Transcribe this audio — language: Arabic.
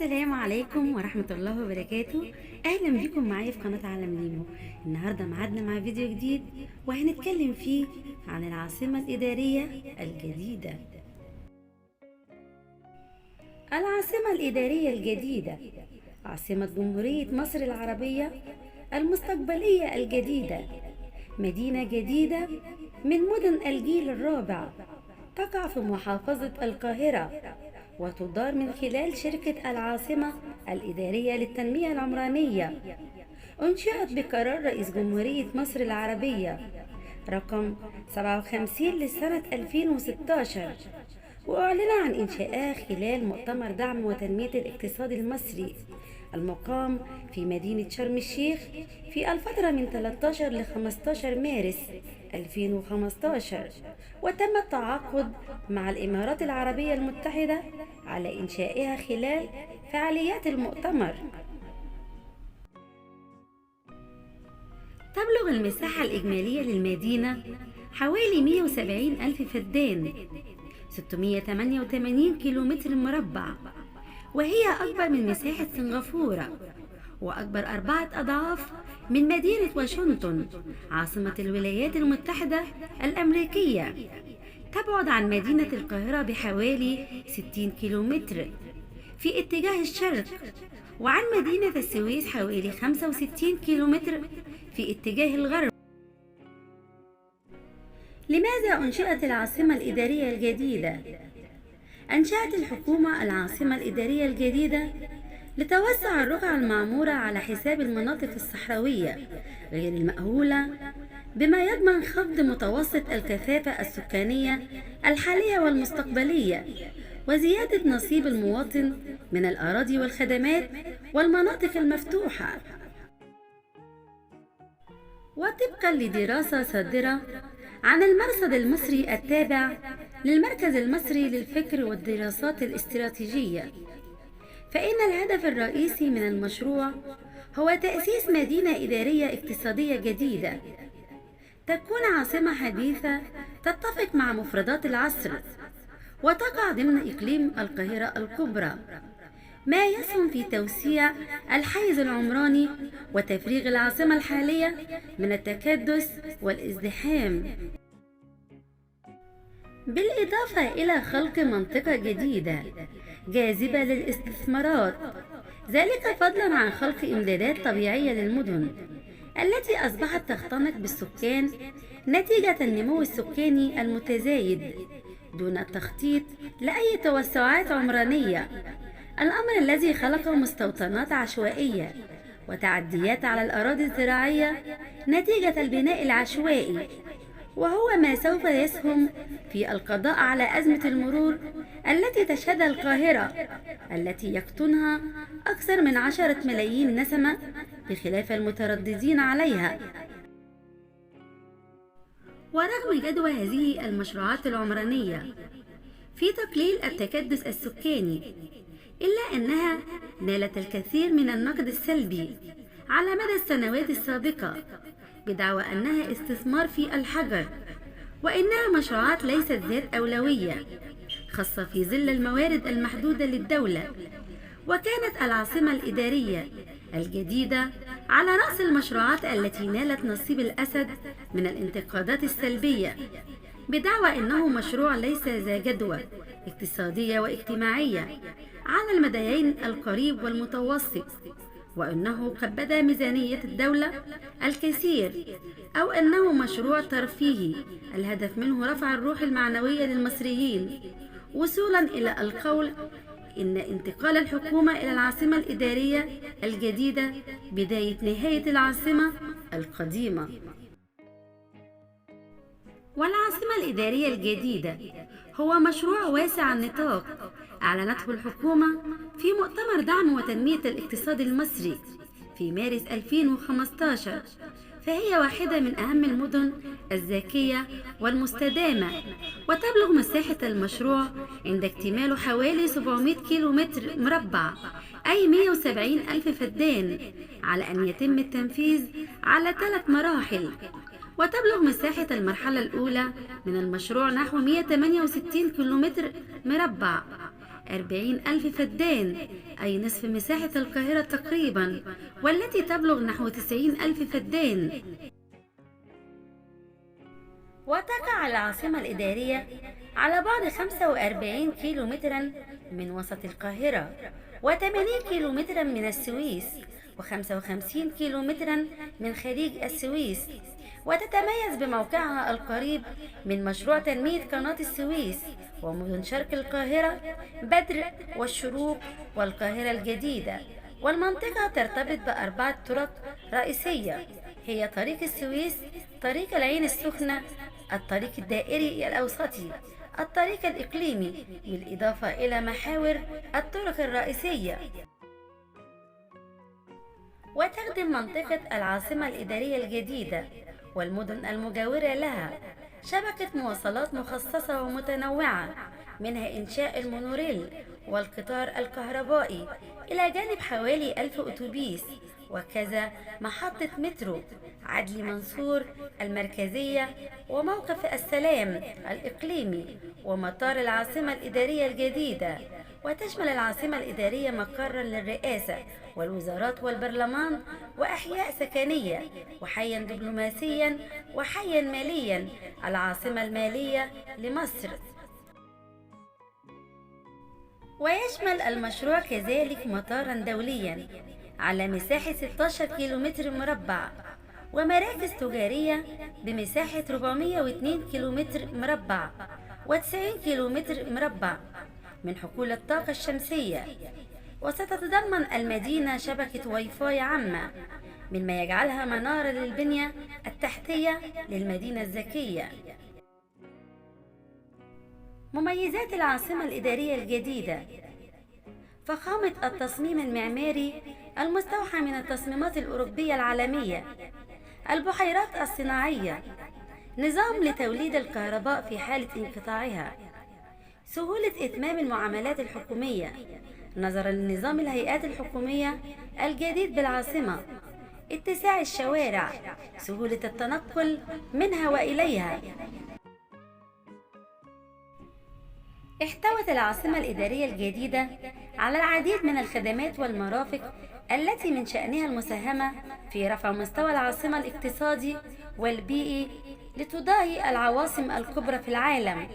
السلام عليكم ورحمة الله وبركاته. أهلا بكم معايا في قناة عالم ليمو. النهاردة معادنا مع فيديو جديد وهنتكلم فيه عن العاصمة الإدارية الجديدة. العاصمة الإدارية الجديدة عاصمة جمهورية مصر العربية المستقبلية الجديدة، مدينة جديدة من مدن الجيل الرابع، تقع في محافظة القاهرة، وتدار من خلال شركة العاصمة الإدارية للتنمية العمرانية. أنشئت بقرار رئيس جمهورية مصر العربية رقم 57 لسنة 2016، وأعلن عن إنشائها خلال مؤتمر دعم وتنمية الاقتصاد المصري المقام في مدينة شرم الشيخ في الفترة من 13 ل 15 مارس 2015. وتم التعاقد مع الإمارات العربية المتحدة على إنشائها خلال فعاليات المؤتمر. تبلغ المساحة الإجمالية للمدينة حوالي 170 ألف فدان، 688 كيلومتر مربع، وهي أكبر من مساحة سنغافورة، وأكبر 4 أضعاف من مدينة واشنطن عاصمة الولايات المتحدة الأمريكية. تبعد عن مدينة القاهرة بحوالي 60 كيلومتر في اتجاه الشرق، وعن مدينة السويس حوالي 65 كيلومتر في اتجاه الغرب. لماذا أنشئت العاصمة الإدارية الجديدة؟ أنشأت الحكومة العاصمة الإدارية الجديدة لتوسع الرقعة المعمورة على حساب المناطق الصحراوية غير المأهولة، بما يضمن خفض متوسط الكثافة السكانية الحالية والمستقبلية، وزيادة نصيب المواطن من الأراضي والخدمات والمناطق المفتوحة. وطبقا لدراسة صادرة عن المرصد المصري التابع للمركز المصري للفكر والدراسات الاستراتيجية، فإن الهدف الرئيسي من المشروع هو تأسيس مدينة إدارية اقتصادية جديدة، تكون عاصمة حديثة تتفق مع مفردات العصر، وتقع ضمن إقليم القاهرة الكبرى، ما يسهم في توسيع الحيز العمراني وتفريغ العاصمة الحالية من التكدس والازدحام، بالإضافة إلى خلق منطقة جديدة جاذبة للاستثمارات، ذلك فضلا عن خلق إمدادات طبيعية للمدن التي أصبحت تختنق بالسكان نتيجة النمو السكاني المتزايد دون التخطيط لأي توسعات عمرانية، الأمر الذي خلق مستوطنات عشوائية وتعديات على الأراضي الزراعية نتيجة البناء العشوائي، وهو ما سوف يسهم في القضاء على أزمة المرور التي تشهدها القاهرة، التي يقطنها أكثر من 10 ملايين نسمة بخلاف المترددين عليها. ورغم جدوى هذه المشروعات العمرانية في تقليل التكدس السكاني، إلا أنها نالت الكثير من النقد السلبي على مدى السنوات السابقة، بدعوى أنها استثمار في الحجر، وإنها مشروعات ليست ذات أولوية، خاصة في ظل الموارد المحدودة للدولة. وكانت العاصمة الإدارية الجديدة على رأس المشروعات التي نالت نصيب الأسد من الانتقادات السلبية، بدعوى أنه مشروع ليس ذا جدوى اقتصادية واجتماعية على المديين القريب والمتوسط، وأنه قد بدا ميزانية الدولة الكثير، أو أنه مشروع ترفيهي الهدف منه رفع الروح المعنوية للمصريين، وصولا إلى القول إن انتقال الحكومة إلى العاصمة الإدارية الجديدة بداية نهاية العاصمة القديمة. والعاصمة الإدارية الجديدة هو مشروع واسع النطاق أعلنته الحكومة في مؤتمر دعم وتنمية الاقتصاد المصري في مارس 2015، فهي واحدة من أهم المدن الذكية والمستدامة، وتبلغ مساحة المشروع عند اكتماله حوالي 700 كيلومتر مربع، أي 170 ألف فدان، على أن يتم التنفيذ على 3 مراحل. وتبلغ مساحة المرحلة الأولى من المشروع نحو 168 كيلومتر مربع، 40,000 فدان، أي نصف مساحة القاهرة تقريبا، والتي تبلغ نحو 90,000 فدان. وتقع العاصمة الإدارية على بعد 45 كيلومترا من وسط القاهرة، و80 كيلومترا من السويس، و55 كيلومترا من خليج السويس. وتتميز بموقعها القريب من مشروع تنمية قناة السويس ومدن شرق القاهرة بدر والشروق والقاهرة الجديدة. والمنطقة ترتبط بأربعة طرق رئيسية، هي طريق السويس، طريق العين السخنة، الطريق الدائري الأوسطي، الطريق الإقليمي، بالإضافة إلى محاور الطرق الرئيسية. وتخدم منطقة العاصمة الإدارية الجديدة والمدن المجاورة لها شبكة مواصلات مخصصة ومتنوعة، منها إنشاء المونوريل والقطار الكهربائي، إلى جانب حوالي 1000 أتوبيس، وكذا محطة مترو عدلي منصور المركزية، وموقف السلام الإقليمي، ومطار العاصمة الإدارية الجديدة. وتشمل العاصمة الإدارية مقرا للرئاسة والوزارات والبرلمان، وأحياء سكنية، وحيا دبلوماسيا، وحيا ماليا، العاصمة المالية لمصر. ويشمل المشروع كذلك مطارا دوليا على مساحة 16 كيلومتر مربع، ومراكز تجارية بمساحة 402 كيلومتر مربع و90 كيلومتر مربع من حقول الطاقة الشمسية. وستتضمن المدينة شبكة واي فاي عامة، مما يجعلها منارة للبنية التحتية للمدينة الذكية. مميزات العاصمة الإدارية الجديدة: فخامة التصميم المعماري المستوحى من التصميمات الأوروبية العالمية، البحيرات الصناعية، نظام لتوليد الكهرباء في حالة انقطاعها، سهولة إتمام المعاملات الحكومية نظرا لنظام الهيئات الحكومية الجديد بالعاصمة، اتساع الشوارع، سهولة التنقل منها وإليها. احتوت العاصمة الإدارية الجديدة على العديد من الخدمات والمرافق التي من شأنها المساهمة في رفع مستوى العاصمة الاقتصادي والبيئي لتضاهي العواصم الكبرى في العالم.